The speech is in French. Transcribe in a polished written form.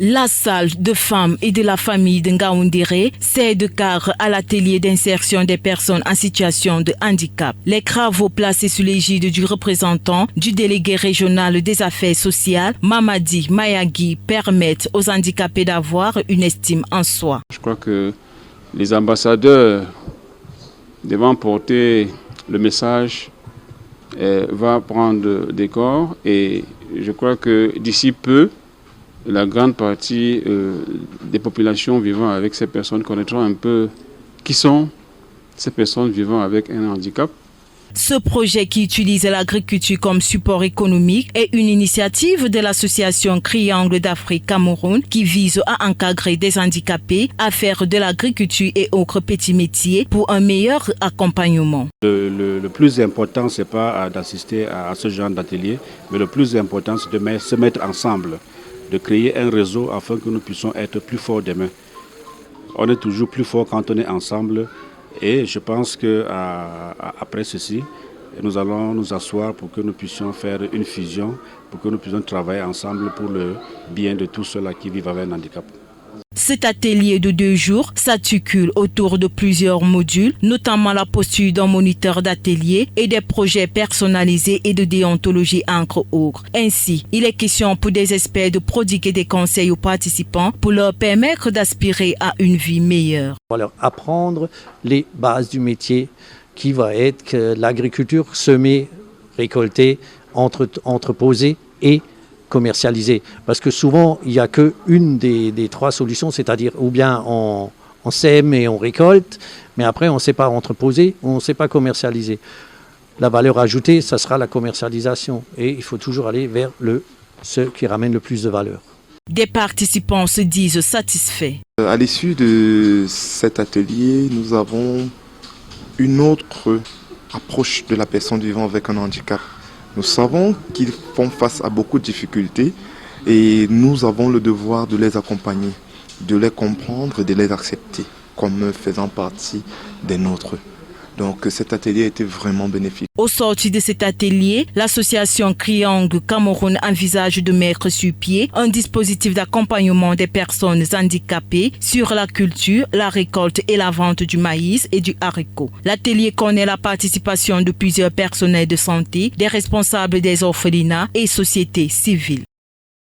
La salle de femmes et de la famille de Ngaoundéré cède car à l'atelier d'insertion des personnes en situation de handicap. Les travaux placés sous l'égide du représentant du délégué régional des affaires sociales, Mamadi Mayagui, permettent aux handicapés d'avoir une estime en soi. Je crois que les ambassadeurs devant porter le message va prendre des corps et je crois que d'ici peu, la grande partie des populations vivant avec ces personnes connaîtront un peu qui sont ces personnes vivant avec un handicap. Ce projet qui utilise l'agriculture comme support économique est une initiative de l'association Triangle d'Afrique Cameroun qui vise à encadrer des handicapés à faire de l'agriculture et autres petits métiers pour un meilleur accompagnement. Le plus important, ce n'est pas d'assister à ce genre d'atelier, mais le plus important, c'est de se mettre ensemble, de créer un réseau afin que nous puissions être plus forts demain. On est toujours plus fort quand on est ensemble et je pense qu'après ceci, nous allons nous asseoir pour que nous puissions faire une fusion, pour que nous puissions travailler ensemble pour le bien de tous ceux-là qui vivent avec un handicap. Cet atelier de 2 jours s'articule autour de plusieurs modules, notamment la posture d'un moniteur d'atelier et des projets personnalisés et de déontologie entre autres. Ainsi, il est question pour des experts de prodiguer des conseils aux participants pour leur permettre d'aspirer à une vie meilleure. On va leur apprendre les bases du métier qui va être que l'agriculture semer, récolter, entreposer et commercialiser. Parce que souvent, il n'y a qu'une des 3 solutions, c'est-à-dire ou bien on sème et on récolte, mais après on ne sait pas entreposer, on ne sait pas commercialiser. La valeur ajoutée, ça sera la commercialisation. Et il faut toujours aller vers ce qui ramène le plus de valeur. Des participants se disent satisfaits. À l'issue de cet atelier, nous avons une autre approche de la personne vivant avec un handicap. Nous savons qu'ils font face à beaucoup de difficultés et nous avons le devoir de les accompagner, de les comprendre et de les accepter comme faisant partie des nôtres. Donc cet atelier était vraiment bénéfique. Au sortir de cet atelier, l'association Triangle Cameroun envisage de mettre sur pied un dispositif d'accompagnement des personnes handicapées sur la culture, la récolte et la vente du maïs et du haricot. L'atelier connaît la participation de plusieurs personnels de santé, des responsables des orphelinats et sociétés civiles.